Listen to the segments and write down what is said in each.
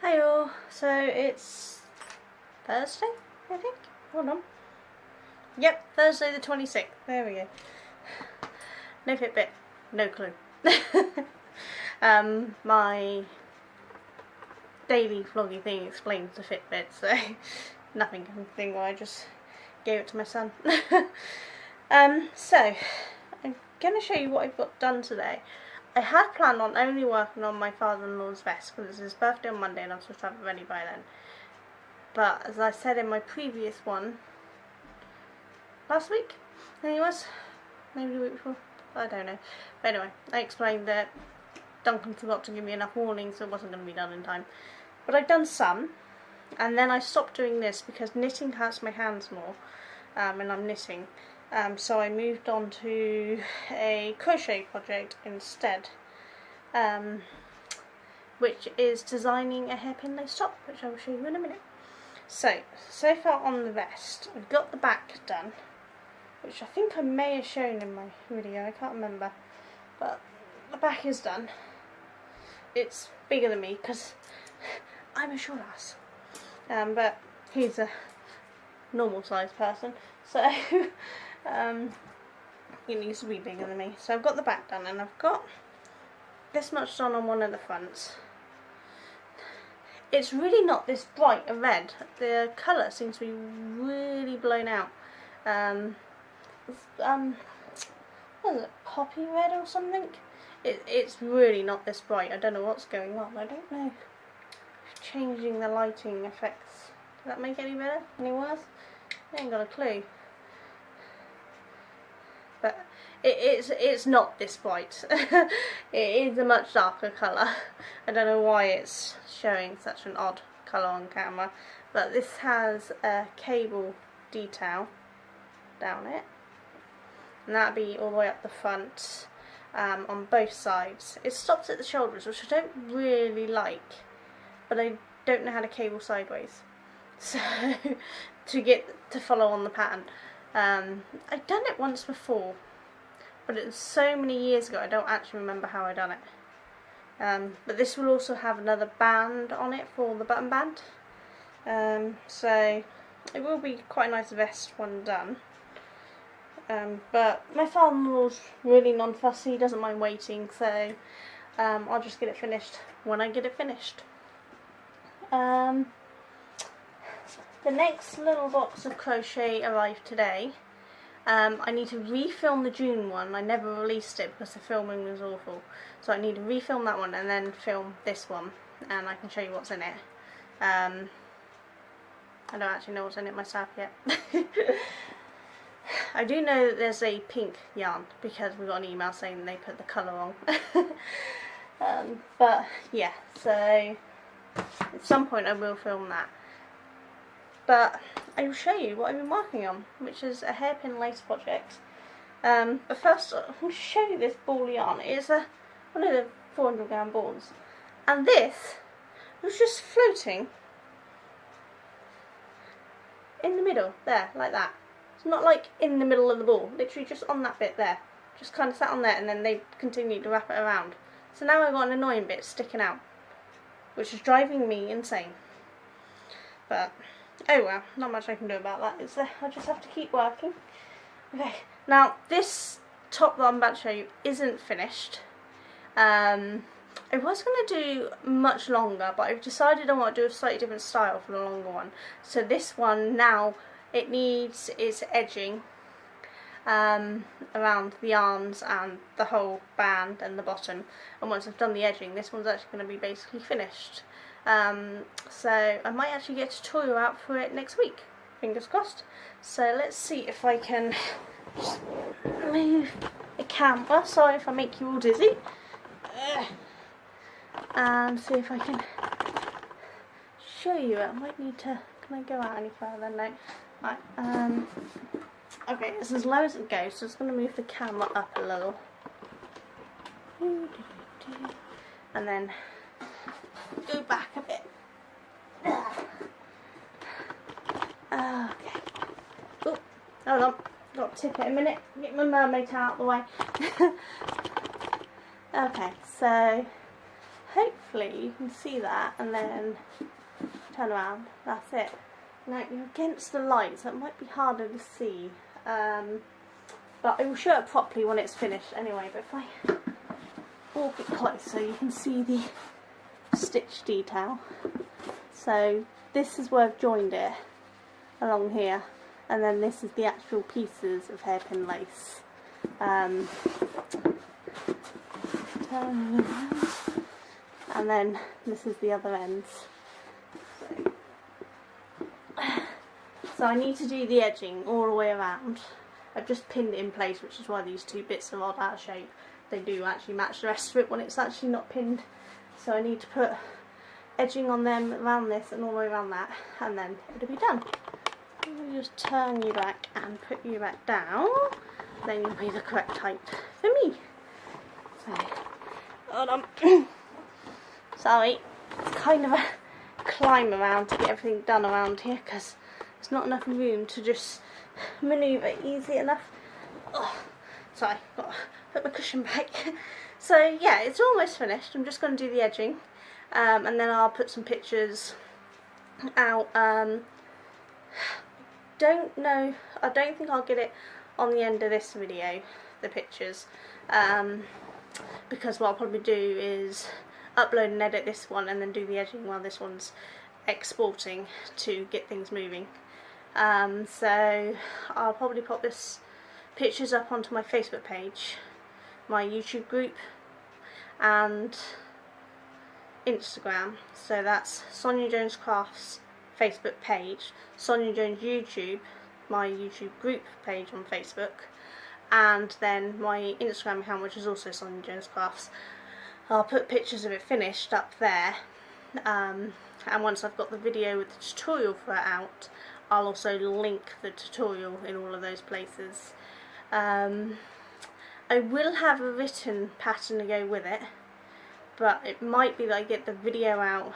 Hey all, so it's Thursday, I think. Hold on. Yep, Thursday the 26th. There we go. No Fitbit, no clue. My daily vloggy thing explains the Fitbit, so nothing thing where I just gave it to my son. So I'm going to show you what I've got done today. I had planned on only working on my father-in-law's vest because it's his birthday on Monday and I'm supposed to have it ready by then. But as I said in my previous one, last week, I think it was, maybe the week before, I don't know. But anyway, I explained that Duncan forgot to give me enough warning, so it wasn't going to be done in time. But I've done some, and then I stopped doing this because knitting hurts my hands more, and I'm knitting. So I moved on to a crochet project instead, which is designing a hairpin lace top, which I will show you in a minute. So far on the vest, I've got the back done, which I think I may have shown in my video, I can't remember, but the back is done. It's bigger than me because I'm a short ass, but he's a normal sized person, so he needs to be bigger than me. So I've got the back done and I've got this much done on one of the fronts. It's really not this bright a red. The colour seems to be really blown out. What is it, poppy red or something? It's really not this bright. I don't know what's going on. I don't know if changing the lighting affects. Does that make any better? Any worse? I ain't got a clue. But it's not this bright. It is a much darker colour. I don't know why it's showing such an odd colour on camera. But this has a cable detail down it. And that'll be all the way up the front on both sides. It stops at the shoulders, which I don't really like. But I don't know how to cable sideways. So to get to follow on the pattern. I've done it once before, but it was so many years ago I don't actually remember how I done it. But this will also have another band on it for the button band, so it will be quite a nice vest when done. But my father-in-law's really non-fussy, he doesn't mind waiting, so I'll just get it finished when I get it finished. The next little box of crochet arrived today. I need to refilm the June one. I never released it because the filming was awful. So I need to refilm that one and then film this one. And I can show you what's in it. I don't actually know what's in it myself yet. I do know that there's a pink yarn because we got an email saying they put the colour wrong. But yeah, so at some point I will film that. But I will show you what I've been working on, which is a hairpin lace project. But first, I'm going to show you this ball yarn. It's one of the 400-gram balls. And this was just floating in the middle, there, like that. It's not like in the middle of the ball, literally just on that bit there. Just kind of sat on there and then they continued to wrap it around. So now I've got an annoying bit sticking out, which is driving me insane. But oh well, not much I can do about that, is there? I just have to keep working. Okay, now this top that I'm about to show you isn't finished. I was going to do much longer, but I've decided I want to do a slightly different style for the longer one. So this one now, it needs its edging around the arms and the whole band and the bottom. And once I've done the edging, this one's actually going to be basically finished. So I might actually get a tutorial out for it next week, fingers crossed. So let's see if I can just move the camera, sorry if I make you all dizzy, and see if I can show you it. I might need to, can I go out any further? No. Right, okay, it's as low as it goes, so it's going to move the camera up a little. And then go back a bit. Okay. Oh, hold on. Got to tip it a minute. Get my mermaid out of the way. Okay, so hopefully you can see that, and then turn around. That's it. Now you're against the light, so it might be harder to see. But I will show it properly when it's finished anyway. But if I walk it closer, you can see the stitch detail. So this is where I've joined it along here, and then this is the actual pieces of hairpin lace. Turn it around, and then this is the other ends. So I need to do the edging all the way around. I've just pinned it in place, which is why these two bits are odd out of shape. They do actually match the rest of it when it's actually not pinned. So I need to put edging on them around this and all the way around that, and then it'll be done. I'll just turn you back and put you back down. Then you'll be the correct height for me. So, hold on. Sorry, it's kind of a climb around to get everything done around here because there's not enough room to just manoeuvre easy enough. Oh, sorry, got to put my cushion back. So yeah, it's almost finished. I'm just going to do the edging, and then I'll put some pictures out. Don't know, I don't think I'll get it on the end of this video, the pictures, because what I'll probably do is upload and edit this one and then do the edging while this one's exporting to get things moving. So I'll probably pop this pictures up onto my Facebook page, my YouTube group, and Instagram. So that's Sonia Jones Crafts Facebook page, Sonia Jones YouTube, my YouTube group page on Facebook, and then my Instagram account, which is also Sonia Jones Crafts. I'll put pictures of it finished up there, and once I've got the video with the tutorial for it out, I'll also link the tutorial in all of those places. I will have a written pattern to go with it, but it might be that I get the video out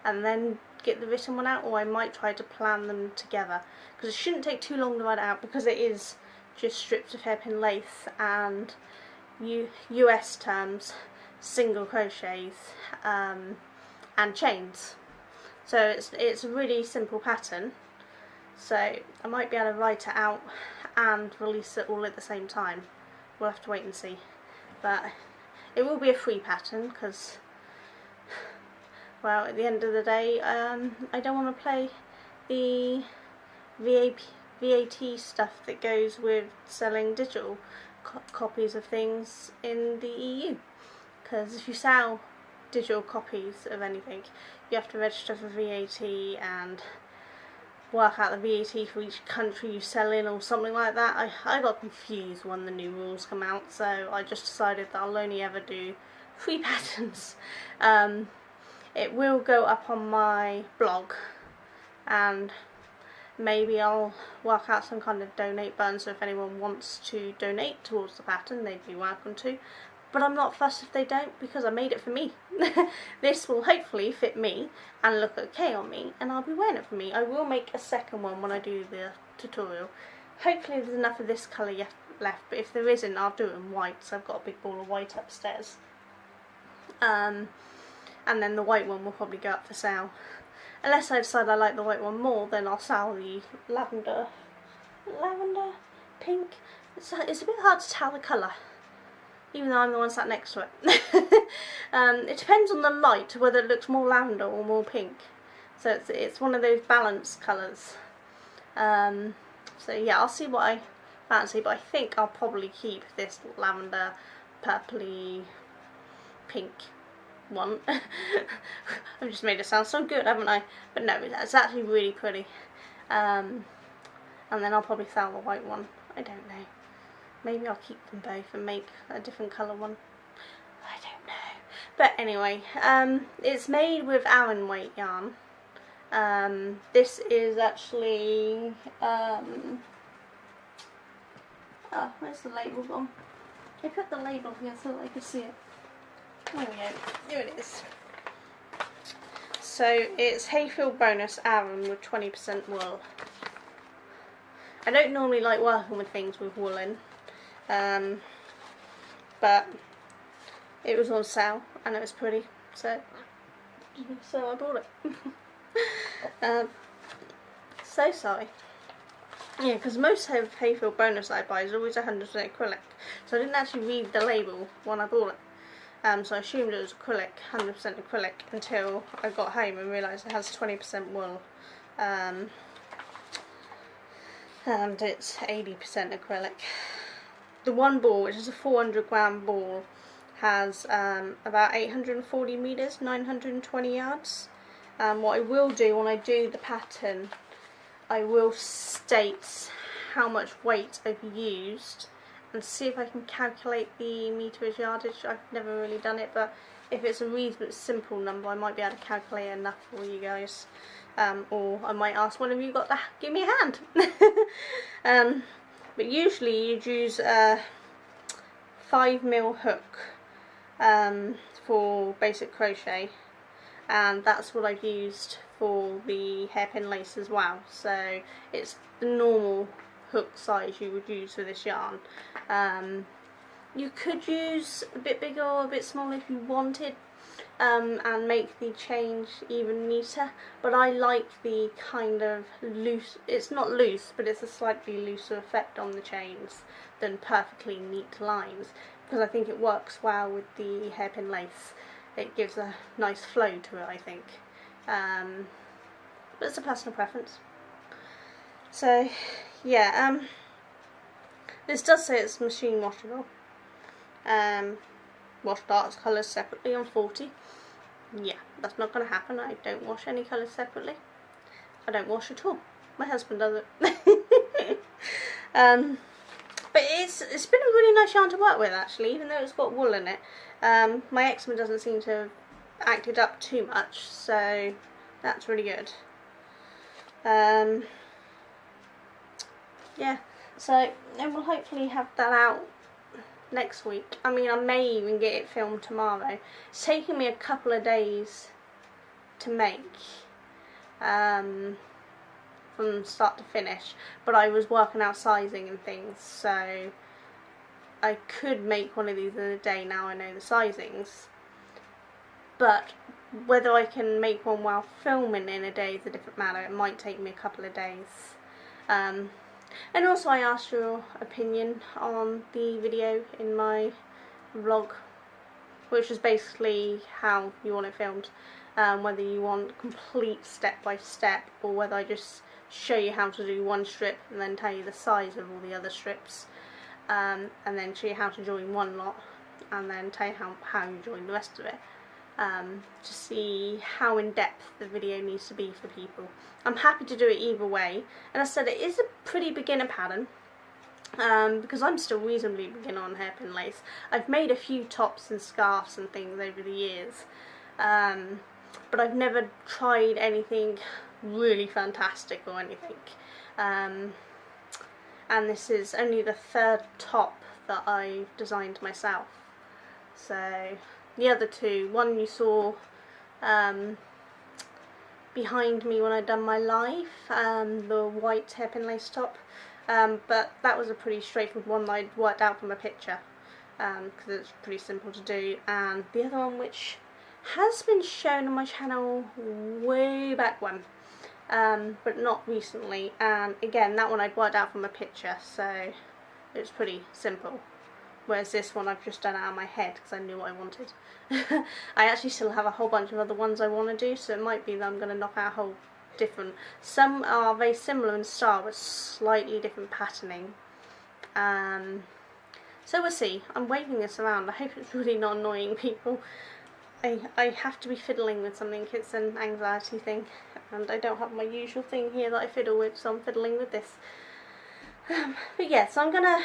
and then get the written one out, or I might try to plan them together, because it shouldn't take too long to write it out, because it is just strips of hairpin lace and US terms, single crochets, and chains. So it's a really simple pattern, so I might be able to write it out and release it all at the same time. We'll have to wait and see, but it will be a free pattern because, well, at the end of the day, I don't want to play the VAT stuff that goes with selling digital copies of things in the EU, because if you sell digital copies of anything, you have to register for VAT and work out the VAT for each country you sell in or something like that. I got confused when the new rules come out, so I just decided that I'll only ever do free patterns. It will go up on my blog, and maybe I'll work out some kind of donate button, so if anyone wants to donate towards the pattern, they'd be welcome to. But I'm not fussed if they don't, because I made it for me. This will hopefully fit me and look okay on me, and I'll be wearing it for me. I will make a second one when I do the tutorial. Hopefully there's enough of this colour left, but if there isn't, I'll do it in white, so I've got a big ball of white upstairs. And then the white one will probably go up for sale. Unless I decide I like the white one more, then I'll sell the lavender pink. It's a bit hard to tell the colour, even though I'm the one sat next to it. It depends on the light whether it looks more lavender or more pink. So it's one of those balanced colours. So yeah, I'll see what I fancy, but I think I'll probably keep this lavender, purpley, pink one. I've just made it sound so good, haven't I? But no, it's actually really pretty. And then I'll probably sell the white one. I don't know. Maybe I'll keep them both and make a different colour one. I don't know. But anyway, it's made with Aran weight yarn. This is actually, oh, where's the label gone? I put the label here so that I could see it. There we go. Here it is. So it's Hayfield Bonus Aran with 20% wool. I don't normally like working with things with wool in. But it was on sale and it was pretty, so I bought it. So sorry. Yeah, because most Hayfield bonus I buy is always 100% acrylic, so I didn't actually read the label when I bought it. So I assumed it was acrylic, 100% acrylic, until I got home and realised it has 20% wool, and it's 80% acrylic. The one ball, which is a 400-gram ball, has about 840 metres, 920 yards. What I will do when I do the pattern, I will state how much weight I've used and see if I can calculate the meterage yardage. I've never really done it, but if it's a reasonably simple number, I might be able to calculate enough for you guys. Or I might ask one of you got that, give me a hand. But usually you'd use a 5mm hook for basic crochet, and that's what I've used for the hairpin lace as well. So it's the normal hook size you would use for this yarn. You could use a bit bigger or a bit smaller if you wanted, and make the change even neater, but I like the kind of loose, it's not loose, but it's a slightly looser effect on the chains than perfectly neat lines, because I think it works well with the hairpin lace. It gives a nice flow to it, I think. But it's a personal preference. So yeah, this does say it's machine washable. Wash darks colours separately on 40. Yeah, that's not going to happen. I don't wash any colours separately. I don't wash at all. My husband does it. But it's been a really nice yarn to work with, actually, even though it's got wool in it. My eczema doesn't seem to have acted up too much, so that's really good. Yeah, so then we'll hopefully have that out next week. I mean, I may even get it filmed tomorrow. It's taking me a couple of days to make, from start to finish, but I was working out sizing and things, so I could make one of these in a day now I know the sizings, but whether I can make one while filming in a day is a different matter. It might take me a couple of days. And also I asked your opinion on the video in my vlog, which is basically how you want it filmed, whether you want complete step by step, or whether I just show you how to do one strip and then tell you the size of all the other strips, and then show you how to join one lot and then tell you how you join the rest of it, to see how in depth the video needs to be for people. I'm happy to do it either way, and as I said, it is a pretty beginner pattern, because I'm still reasonably beginner on hairpin lace. I've made a few tops and scarves and things over the years, but I've never tried anything really fantastic or anything, and this is only the third top that I've designed myself. So the other two, one you saw behind me when I'd done my live, the white hairpin lace top, but that was a pretty straightforward one that I'd worked out from a picture, because it's pretty simple to do. And the other one, which has been shown on my channel way back when, but not recently, and again that one I'd worked out from a picture, so it's pretty simple. Whereas this one I've just done it out of my head because I knew what I wanted. I actually still have a whole bunch of other ones I want to do, so it might be that I'm going to knock out a whole different. Some are very similar in style but slightly different patterning. So we'll see. I'm waving this around. I hope it's really not annoying people. I have to be fiddling with something. It's an anxiety thing, and I don't have my usual thing here that I fiddle with, so I'm fiddling with this. But yeah, so I'm going to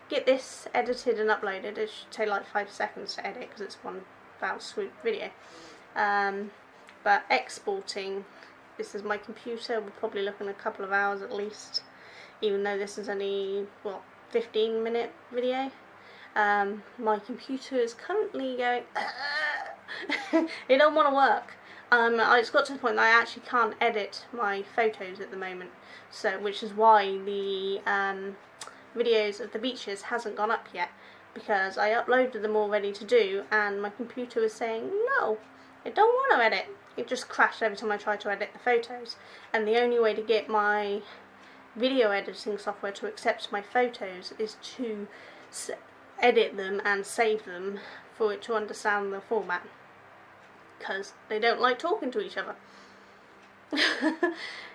get this edited and uploaded. It should take like 5 seconds to edit because it's one foul swoop video. But exporting, this is my computer, we're probably looking at a couple of hours at least, even though this is only, what, 15-minute video. My computer is currently going it don't want to work. It's got to the point that I actually can't edit my photos at the moment, so which is why the videos of the beaches hasn't gone up yet, because I uploaded them all ready to do, and my computer was saying, no, I don't want to edit. It just crashed every time I tried to edit the photos, and the only way to get my video editing software to accept my photos is to edit them and save them for it to understand the format, because they don't like talking to each other.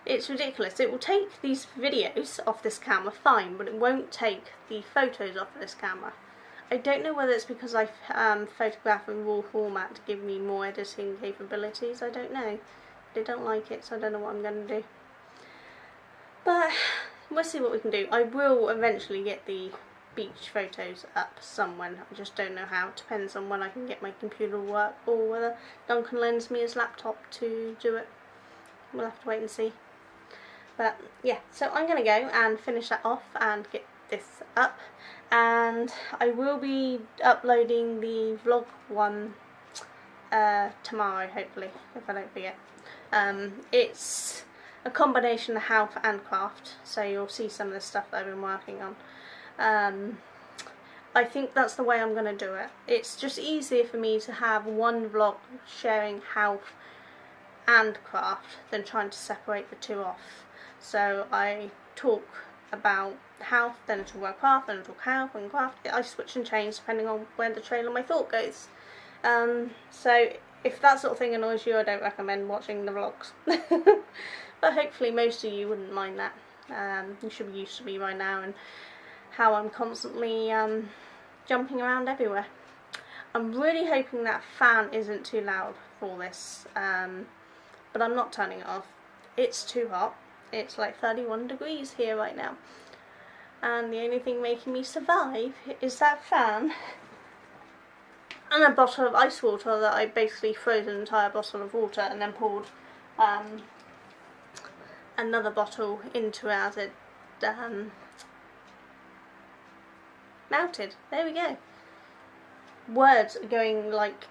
It's ridiculous. It will take these videos off this camera fine, but it won't take the photos off this camera. I don't know whether it's because I photograph in RAW format to give me more editing capabilities. I don't know. They don't like it, so I don't know what I'm going to do. But we'll see what we can do. I will eventually get the beach photos up somewhere. I just don't know how. It depends on when I can get my computer to work, or whether Duncan lends me his laptop to do it. We'll have to wait and see. But yeah, so I'm going to go and finish that off and get this up, and I will be uploading the vlog one tomorrow, hopefully, if I don't forget. It's a combination of health and craft, so you'll see some of the stuff that I've been working on. I think that's the way I'm going to do it. It's just easier for me to have one vlog sharing health and craft than trying to separate the two off. So I talk about health, then I talk about craft, then I talk health and craft. I switch and change depending on where the trail of my thought goes. So if that sort of thing annoys you, I don't recommend watching the vlogs. But hopefully most of you wouldn't mind that. You should be used to me by now and how I'm constantly jumping around everywhere. I'm really hoping that fan isn't too loud for this, but I'm not turning it off. It's too hot. It's like 31 degrees here right now, and the only thing making me survive is that fan and a bottle of ice water that I basically froze an entire bottle of water and then poured another bottle into it as it melted. There we go. Words are going like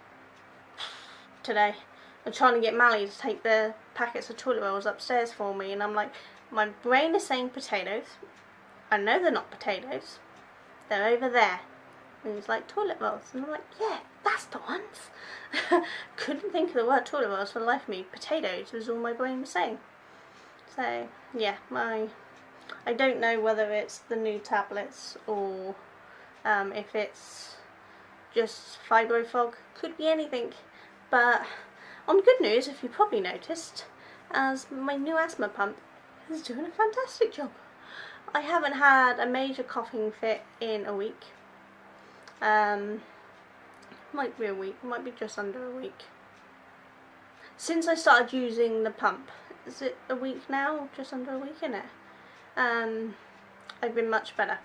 today. I'm trying to get Mally to take the packets of toilet rolls upstairs for me, and I'm like, my brain is saying potatoes. I know they're not potatoes. They're over there. And he's like, toilet rolls. And I'm like, yeah, that's the ones. Couldn't think of the word toilet rolls for the life of me. Potatoes was all my brain was saying. So, yeah, I don't know whether it's the new tablets or if it's just fibro fog. Could be anything. But on good news, if you probably noticed, as my new asthma pump is doing a fantastic job. I haven't had a major coughing fit in a week. Might be a week, might be just under a week. Since I started using the pump, is it a week now? Just under a week, isn't it? I've been much better.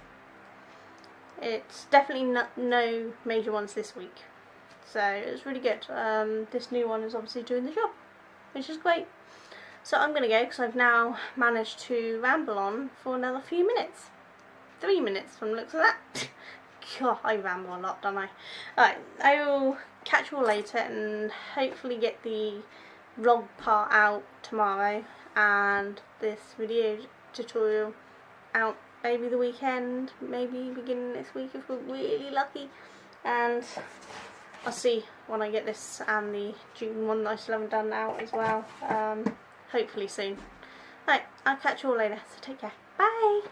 It's definitely no major ones this week. So it's really good. This new one is obviously doing the job, which is great. So I'm going to go because I've now managed to ramble on for another few minutes. 3 minutes from the looks of that. God, I ramble a lot, don't I? Alright, I will catch you all later and hopefully get the vlog part out tomorrow and this video tutorial out maybe the weekend, maybe beginning next week if we're really lucky. And I'll see when I get this and the June one that I still haven't done out as well. Hopefully soon. Right, I'll catch you all later, so take care. Bye!